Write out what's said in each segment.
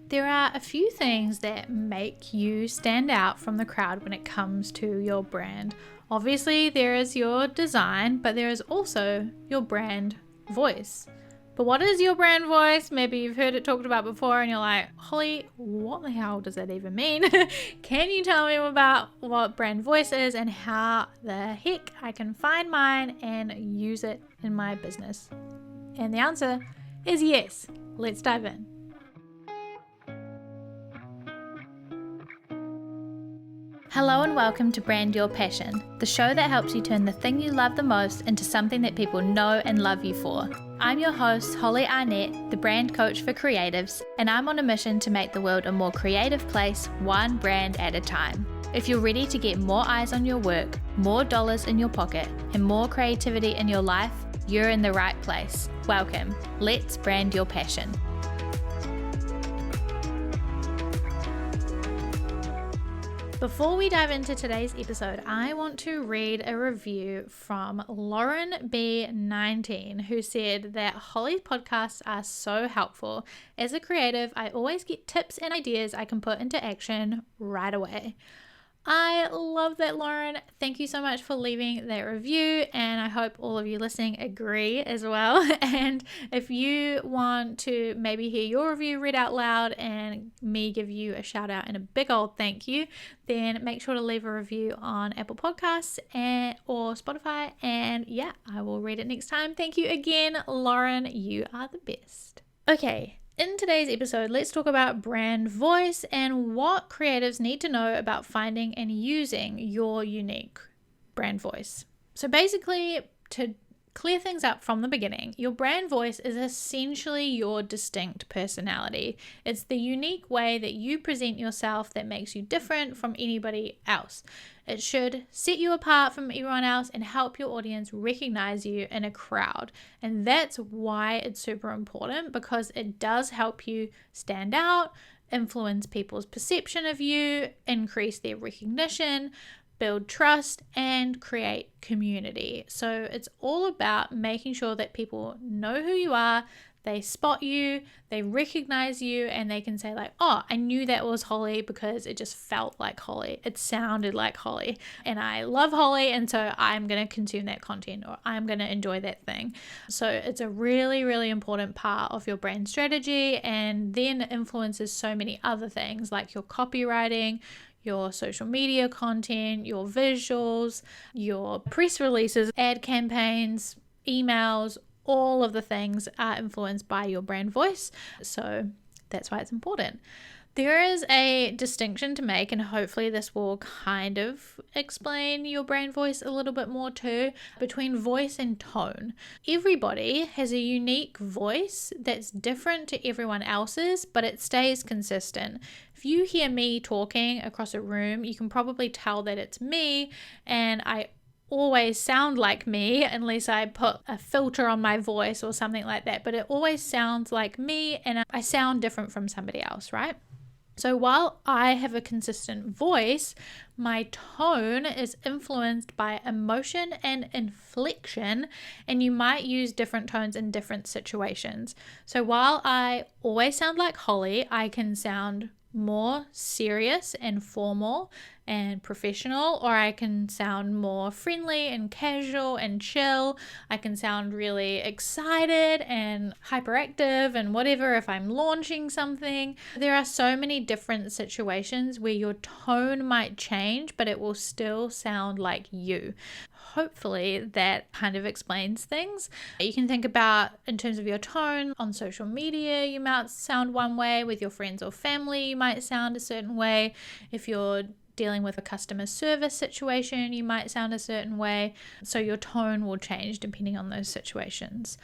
There are a few things that make you stand out from the crowd when it comes to your brand. Obviously, there is your design, but there is also your brand voice. But what is your brand voice? Maybe you've heard it talked about before and you're like, Holly, what the hell does that even mean? Can you tell me about what brand voice is and how the heck I can find mine and use it in my business? And the answer is yes. Let's dive in. Hello and welcome to Brand Your Passion, the show that helps you turn the thing you love the most into something that people know and love you for. I'm your host, Holly Arnett, the brand coach for creatives, and I'm on a mission to make the world a more creative place, one brand at a time. If you're ready to get more eyes on your work, more dollars in your pocket, and more creativity in your life, you're in the right place. Welcome. Let's brand your passion. Before we dive into today's episode, I want to read a review from Lauren B19, who said that Holly's podcasts are so helpful. As a creative, I always get tips and ideas I can put into action right away. I love that, Lauren. Thank you so much for leaving that review, and I hope all of you listening agree as well. And if you want to maybe hear your review read out loud and me give you a shout out and a big old thank you, then make sure to leave a review on Apple Podcasts or Spotify, and yeah, I will read it next time. Thank you again, Lauren. You are the best. Okay. In today's episode, let's talk about brand voice and what creatives need to know about finding and using your unique brand voice. So basically, to clear things up from the beginning, your brand voice is essentially your distinct personality. It's the unique way that you present yourself that makes you different from anybody else. It should set you apart from everyone else and help your audience recognize you in a crowd. And that's why it's super important, because it does help you stand out, influence people's perception of you, increase their recognition, build trust, and create community. So it's all about making sure that people know who you are, they spot you, they recognize you, and they can say like, oh, I knew that was Holly because it just felt like Holly. It sounded like Holly. And I love Holly, and so I'm going to consume that content, or I'm going to enjoy that thing. So it's a really, really important part of your brand strategy, and then influences so many other things like your copywriting, your social media content, your visuals, your press releases, ad campaigns, emails. All of the things are influenced by your brand voice. So that's why it's important. There is a distinction to make, and hopefully this will kind of explain your brand voice a little bit more too, between voice and tone. Everybody has a unique voice that's different to everyone else's, but it stays consistent. If you hear me talking across a room, you can probably tell that it's me, and I always sound like me unless I put a filter on my voice or something like that, but it always sounds like me, and I sound different from somebody else, right? So while I have a consistent voice, my tone is influenced by emotion and inflection, and you might use different tones in different situations. So while I always sound like Holly, I can sound more serious and formal and professional, or I can sound more friendly and casual and chill. I can sound really excited and hyperactive and whatever if I'm launching something. There are so many different situations where your tone might change, but it will still sound like you. Hopefully that kind of explains things. You can think about, in terms of your tone on social media, you might sound one way. With your friends or family, you might sound a certain way. If you're dealing with a customer service situation, you might sound a certain way. So your tone will change depending on those situations.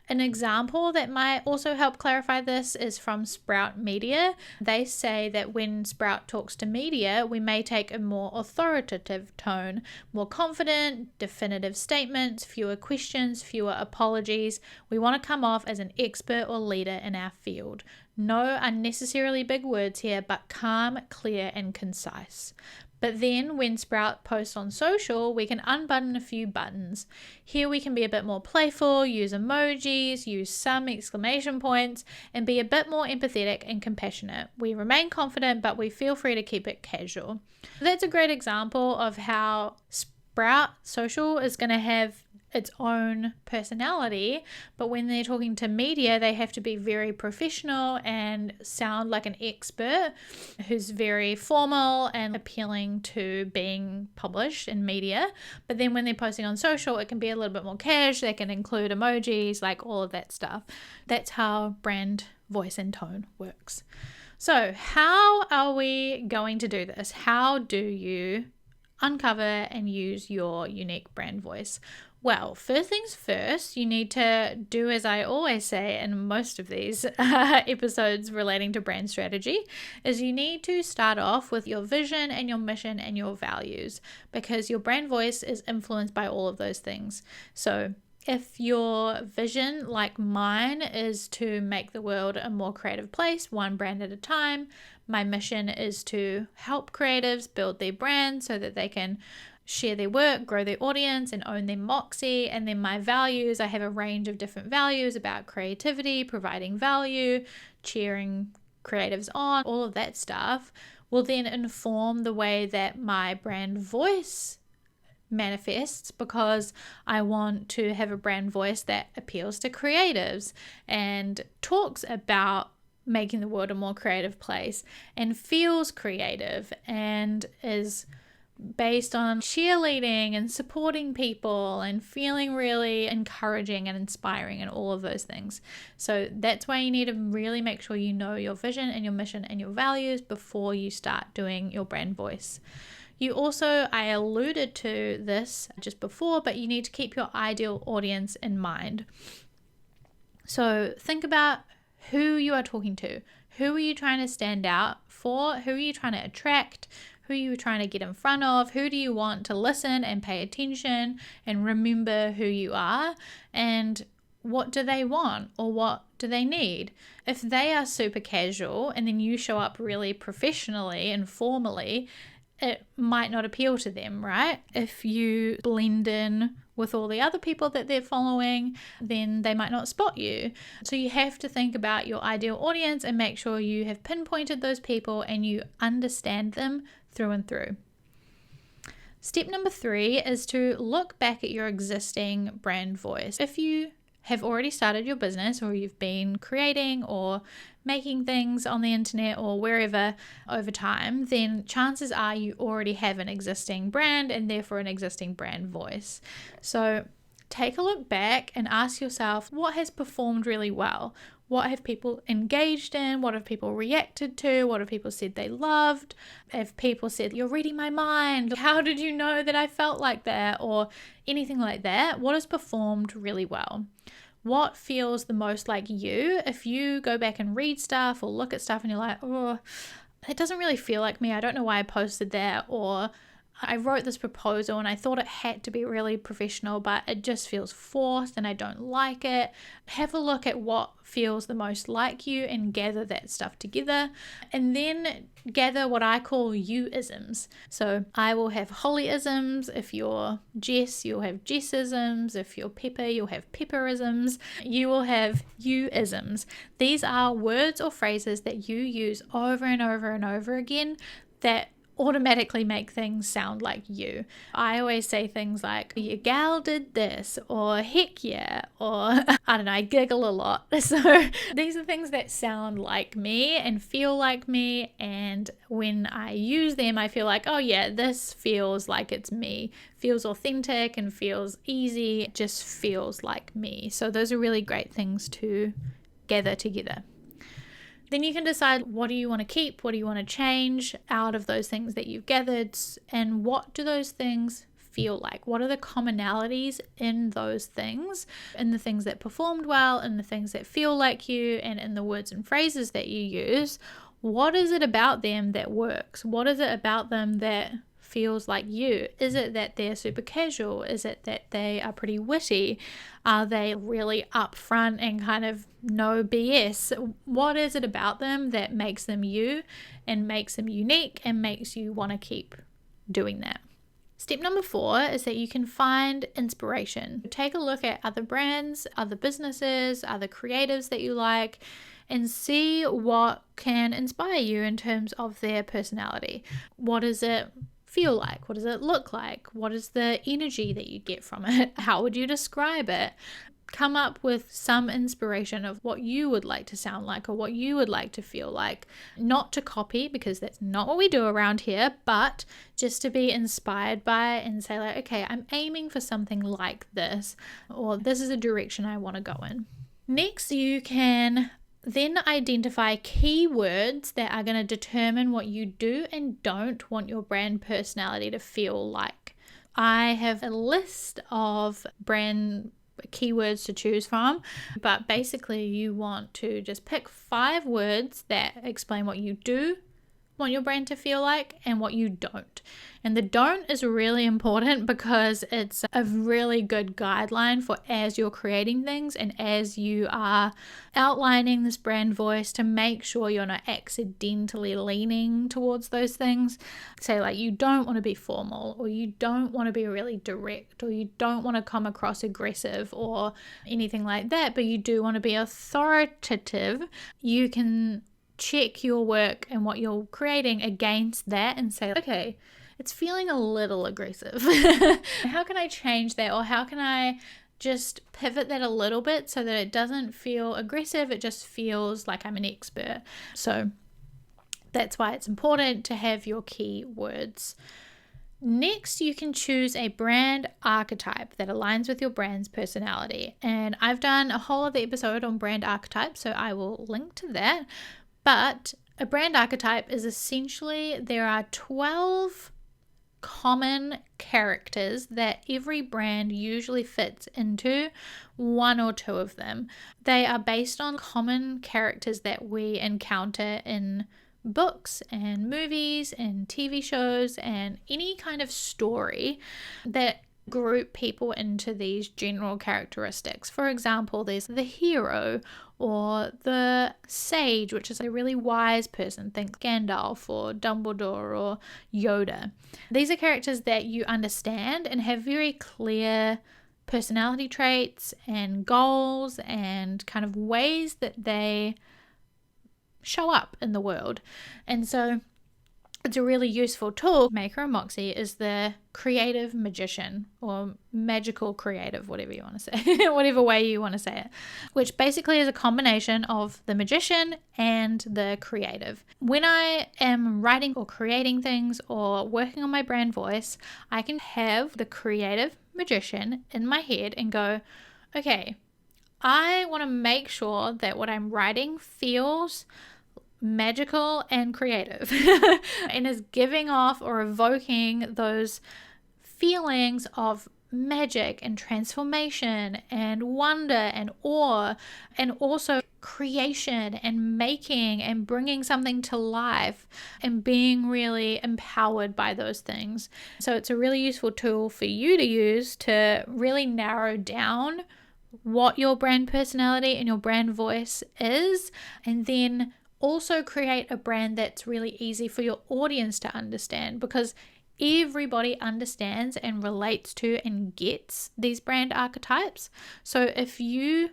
An example that might also help clarify this is from Sprout Media. They say that when Sprout talks to media, we may take a more authoritative tone, more confident, definitive statements, fewer questions, fewer apologies. We want to come off as an expert or leader in our field. No unnecessarily big words here, but calm, clear, and concise. But then when Sprout posts on social, we can unbutton a few buttons. Here we can be a bit more playful, use emojis, use some exclamation points, and be a bit more empathetic and compassionate. We remain confident, but we feel free to keep it casual. That's a great example of how Sprout Social is going to have its own personality, but when they're talking to media, they have to be very professional and sound like an expert who's very formal and appealing to being published in media. But then when they're posting on social, it can be a little bit more cash. They can include emojis, like all of that stuff. That's how brand voice and tone works. So how are we going to do this? How do you uncover and use your unique brand voice? Well, first things first, you need to do as I always say in most of these episodes relating to brand strategy, is you need to start off with your vision and your mission and your values, because your brand voice is influenced by all of those things. So if your vision, like mine, is to make the world a more creative place, one brand at a time, my mission is to help creatives build their brand so that they can share their work, grow their audience, and own their moxie. And then my values, I have a range of different values about creativity, providing value, cheering creatives on, all of that stuff will then inform the way that my brand voice manifests, because I want to have a brand voice that appeals to creatives and talks about making the world a more creative place and feels creative and is based on cheerleading and supporting people and feeling really encouraging and inspiring and all of those things. So that's why you need to really make sure you know your vision and your mission and your values before you start doing your brand voice. You also, I alluded to this just before, but you need to keep your ideal audience in mind. So think about who you are talking to. Who are you trying to stand out for? Who are you trying to attract? Who are you trying to get in front of? Who do you want to listen and pay attention and remember who you are? And what do they want, or what do they need? If they are super casual and then you show up really professionally and formally, it might not appeal to them, right? If you blend in with all the other people that they're following, then they might not spot you. So you have to think about your ideal audience and make sure you have pinpointed those people and you understand them through and through. Step number 3 is to look back at your existing brand voice. If you have already started your business, or you've been creating or making things on the internet or wherever over time, then chances are you already have an existing brand and therefore an existing brand voice. So take a look back and ask yourself, what has performed really well? What have people engaged in? What have people reacted to? What have people said they loved? Have people said, you're reading my mind? How did you know that I felt like that? Or anything like that. What has performed really well? What feels the most like you? If you go back and read stuff or look at stuff and you're like, oh, it doesn't really feel like me. I don't know why I posted that. Or I wrote this proposal and I thought it had to be really professional, but it just feels forced and I don't like it. Have a look at what feels the most like you and gather that stuff together. And then gather what I call you-isms. So I will have Holly-isms. If you're Jess, you'll have Jess-isms. If you're Pepper, you'll have Pepper-isms. You will have you-isms. These are words or phrases that you use over and over and over again that automatically make things sound like you. I always say things like, your gal did this, or heck yeah, or I don't know, I giggle a lot. So these are things that sound like me and feel like me, and when I use them I feel like, oh yeah, this feels like it's me, feels authentic and feels easy, just feels like me. So those are really great things to gather together. Then you can decide, what do you want to keep? What do you want to change out of those things that you've gathered? And what do those things feel like? What are the commonalities in those things, in the things that performed well, in the things that feel like you, and in the words and phrases that you use? What is it about them that works? What is it about them that feels like you? Is it that they're super casual? Is it that they are pretty witty? Are they really upfront and kind of no BS? What is it about them that makes them you and makes them unique and makes you want to keep doing that. Step number 4 is that you can find inspiration. Take a look at other brands, other businesses, other creatives that you like, and see what can inspire you in terms of their personality. What does it feel like? What does it look like? What is the energy that you get from it? How would you describe it? Come up with some inspiration of what you would like to sound like or what you would like to feel like. Not to copy, because that's not what we do around here, but just to be inspired by and say like, okay, I'm aiming for something like this, or this is a direction I want to go in. Next, you can then identify keywords that are going to determine what you do and don't want your brand personality to feel like. I have a list of brand keywords to choose from, but basically you want to just pick 5 words that explain what you do want your brand to feel like and what you don't. And the don't is really important because it's a really good guideline for as you're creating things and as you are outlining this brand voice to make sure you're not accidentally leaning towards those things. Say like you don't want to be formal, or you don't want to be really direct, or you don't want to come across aggressive or anything like that, but you do want to be authoritative. You can check your work and what you're creating against that and say, okay, it's feeling a little aggressive. How can I change that? Or how can I just pivot that a little bit so that it doesn't feel aggressive? It just feels like I'm an expert. So that's why it's important to have your key words. Next, you can choose a brand archetype that aligns with your brand's personality. And I've done a whole other episode on brand archetypes, so I will link to that. But a brand archetype is essentially, there are 12 common characters that every brand usually fits into, 1 or 2 of them. They are based on common characters that we encounter in books and movies and TV shows and any kind of story that group people into these general characteristics. For example, there's the hero or the sage, which is a really wise person. Think Gandalf or Dumbledore or Yoda. These are characters that you understand and have very clear personality traits and goals and kind of ways that they show up in the world. And so it's a really useful tool. Maker and Moxie is the creative magician or magical creative, whatever you want to say, whatever way you want to say it, which basically is a combination of the magician and the creative. When I am writing or creating things or working on my brand voice, I can have the creative magician in my head and go, okay, I want to make sure that what I'm writing feels magical and creative and is giving off or evoking those feelings of magic and transformation and wonder and awe, and also creation and making and bringing something to life and being really empowered by those things. So it's a really useful tool for you to use to really narrow down what your brand personality and your brand voice is, and then also create a brand that's really easy for your audience to understand, because everybody understands and relates to and gets these brand archetypes. So if you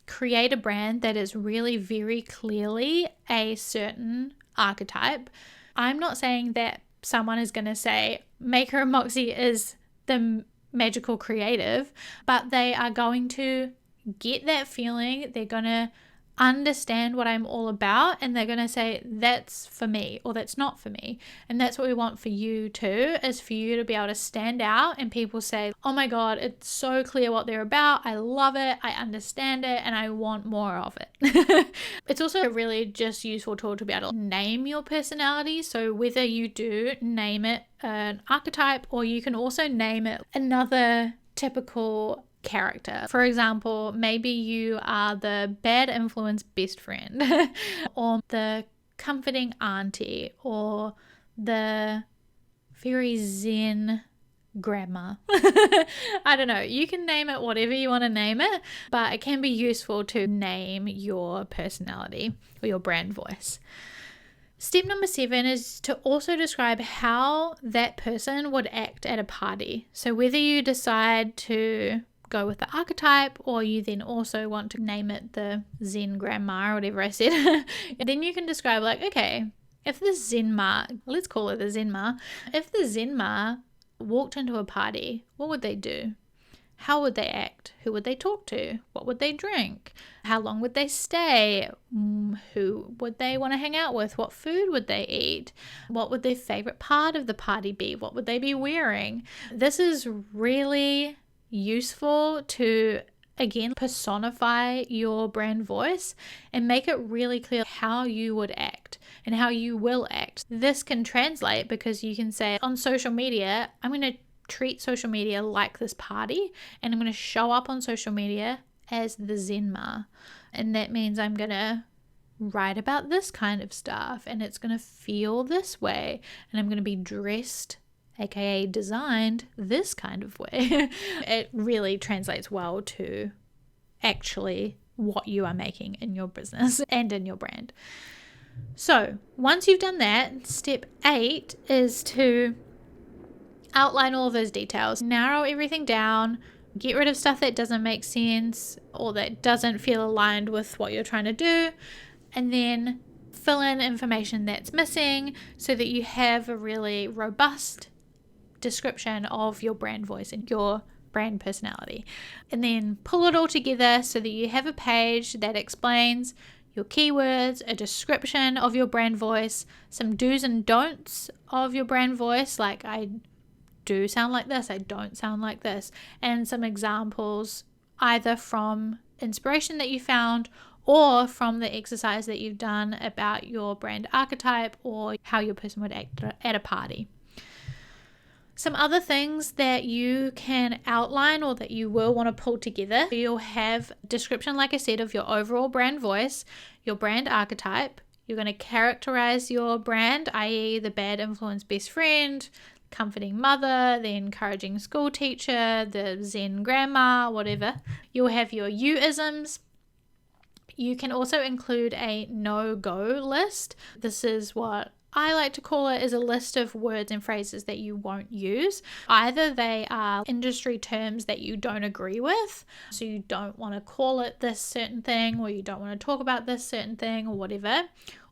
create a brand that is really very clearly a certain archetype, I'm not saying that someone is going to say Maker and Moxie is the magical creative, but they are going to get that feeling. They're going to understand what I'm all about, and they're going to say that's for me or that's not for me. And that's what we want for you too, is for you to be able to stand out and people say, oh my god, it's so clear what they're about, I love it, I understand it, and I want more of it. It's also a really just useful tool to be able to name your personality. So whether you do name it an archetype, or you can also name it another typical character. For example, maybe you are the bad influence best friend or the comforting auntie, or the very zen grandma. I don't know. You can name it whatever you want to name it, but it can be useful to name your personality or your brand voice. Step number 7 is to also describe how that person would act at a party. So whether you decide to go with the archetype or you then also want to name it the Zen grandma or whatever I said, then you can describe like, okay, if the Zen ma, let's call it the Zen ma, if the Zen ma walked into a party, what would they do? How would they act? Who would they talk to? What would they drink? How long would they stay? Who would they want to hang out with? What food would they eat? What would their favorite part of the party be? What would they be wearing? This is really useful to, again, personify your brand voice and make it really clear how you would act and how you will act. This can translate because you can say on social media, I'm going to treat social media like this party, and I'm going to show up on social media as the Zen ma. And that means I'm going to write about this kind of stuff, and it's going to feel this way, and I'm going to be dressed, aka designed, this kind of way. It really translates well to actually what you are making in your business and in your brand. So once you've done that, step 8 is to outline all of those details, narrow everything down, get rid of stuff that doesn't make sense or that doesn't feel aligned with what you're trying to do, and then fill in information that's missing so that you have a really robust description of your brand voice and your brand personality. And then pull it all together so that you have a page that explains your keywords, a description of your brand voice, some do's and don'ts of your brand voice, like I do sound like this, I don't sound like this, and some examples either from inspiration that you found or from the exercise that you've done about your brand archetype or how your person would act at a party. Some other things that you can outline or that you will want to pull together, you'll have description, like I said, of your overall brand voice, your brand archetype. You're going to characterize your brand, i.e. the bad influence best friend, comforting mother, the encouraging school teacher, the Zen grandma, whatever. You'll have your you-isms. You can also include a no-go list. This is what I like to call it, is a list of words and phrases that you won't use. Either they are industry terms that you don't agree with, so you don't want to call it this certain thing, or you don't want to talk about this certain thing, or whatever,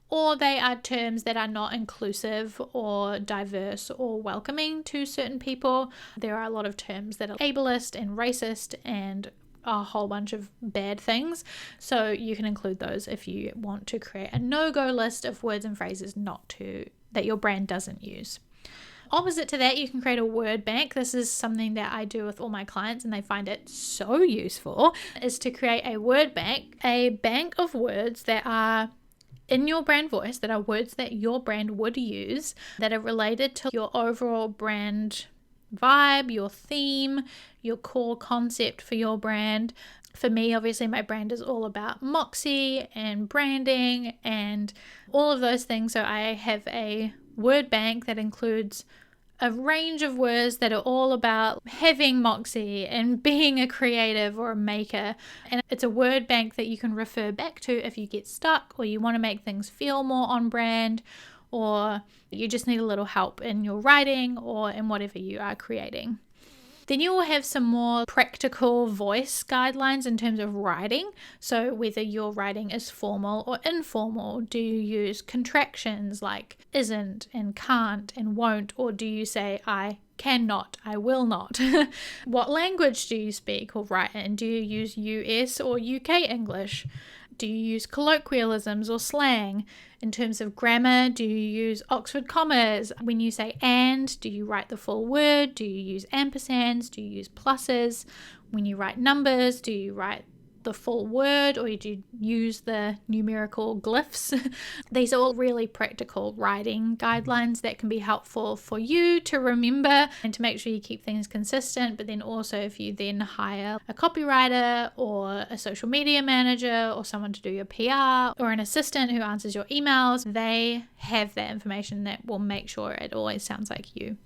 or they are terms that are not inclusive or diverse or welcoming to certain people. There are a lot of terms that are ableist and racist and a whole bunch of bad things, so you can include those if you want to create a no-go list of words and phrases that your brand doesn't use. Opposite to that, you can create a word bank. This is something that I do with all my clients and they find it so useful, is to create a word bank, a bank of words that are in your brand voice, that are words that your brand would use, that are related to your overall brand vibe, your theme, your core concept for your brand. For me, obviously, my brand is all about moxie and branding and all of those things. So I have a word bank that includes a range of words that are all about having moxie and being a creative or a maker. And it's a word bank that you can refer back to if you get stuck or you want to make things feel more on brand, or you just need a little help in your writing or in whatever you are creating. Then you will have some more practical voice guidelines in terms of writing. So whether your writing is formal or informal, do you use contractions like isn't and can't and won't, or do you say I cannot, I will not? What language do you speak or write in? Do you use US or UK English? Do you use colloquialisms or slang? In terms of grammar, do you use Oxford commas? When you say and, do you write the full word? Do you use ampersands? Do you use pluses? When you write numbers, do you write the full word or do you use the numerical glyphs? These are all really practical writing guidelines that can be helpful for you to remember and to make sure you keep things consistent. But then also if you then hire a copywriter or a social media manager or someone to do your PR or an assistant who answers your emails, they have that information that will make sure it always sounds like you.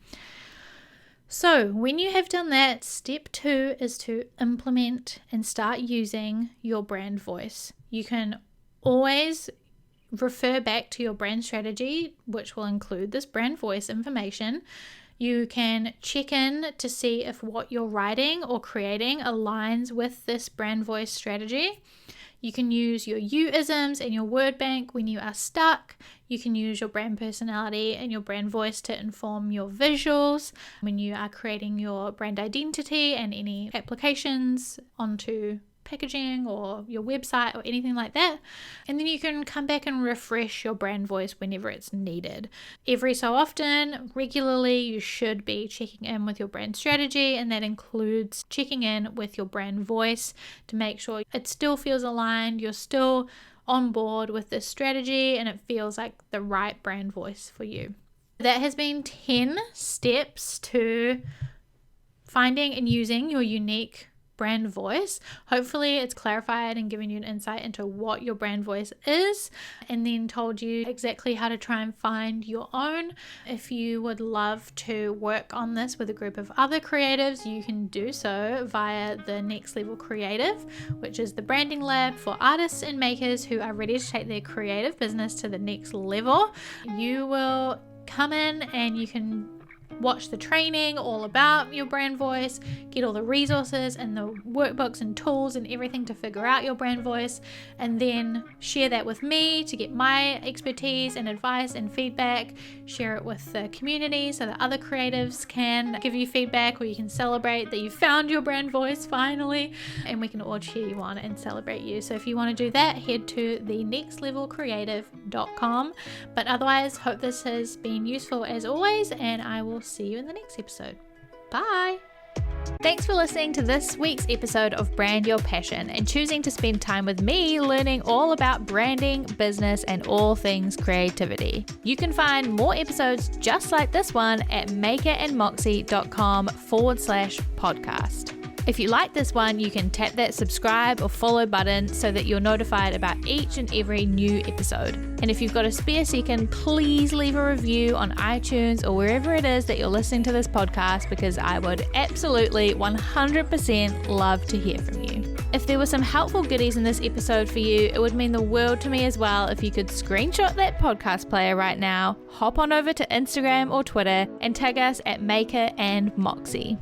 So when you have done that, step 2 is to implement and start using your brand voice. You can always refer back to your brand strategy, which will include this brand voice information. You can check in to see if what you're writing or creating aligns with this brand voice strategy. You can use your you-isms and your word bank when you are stuck. You can use your brand personality and your brand voice to inform your visuals when you are creating your brand identity and any applications onto packaging or your website or anything like that. And then you can come back and refresh your brand voice whenever it's needed. Every so often, regularly, you should be checking in with your brand strategy, and that includes checking in with your brand voice to make sure it still feels aligned, you're still on board with this strategy, and it feels like the right brand voice for you. That has been 10 steps to finding and using your unique brand voice. Hopefully it's clarified and given you an insight into what your brand voice is, and then told you exactly how to try and find your own. If you would love to work on this with a group of other creatives, you can do so via the Next Level Creative, which is the branding lab for artists and makers who are ready to take their creative business to the next level. You will come in and you can watch the training all about your brand voice, get all the resources and the workbooks and tools and everything to figure out your brand voice, and then share that with me to get my expertise and advice and feedback. Share it with the community so that other creatives can give you feedback, or you can celebrate that you found your brand voice finally, and we can all cheer you on and celebrate you. So if you want to do that, head to thenextlevelcreative.com. But otherwise, hope this has been useful as always, and I will see you in the next episode. Bye. Thanks for listening to this week's episode of Brand Your Passion and choosing to spend time with me learning all about branding, business, and all things creativity. You can find more episodes just like this one at makerandmoxie.com/podcast. If you like this one, you can tap that subscribe or follow button so that you're notified about each and every new episode. And if you've got a spare second, please leave a review on iTunes or wherever it is that you're listening to this podcast, because I would absolutely 100% love to hear from you. If there were some helpful goodies in this episode for you, it would mean the world to me as well if you could screenshot that podcast player right now, hop on over to Instagram or Twitter and tag us at Maker and Moxie.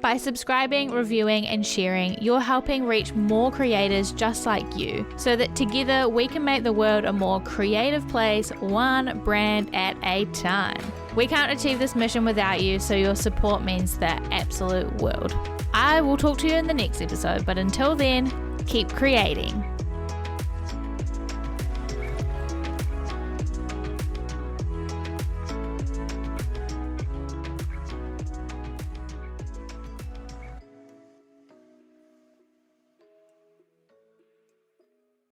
By subscribing, reviewing, and sharing, you're helping reach more creators just like you, so that together we can make the world a more creative place, one brand at a time. We can't achieve this mission without you, so your support means the absolute world. I will talk to you in the next episode, but until then, keep creating.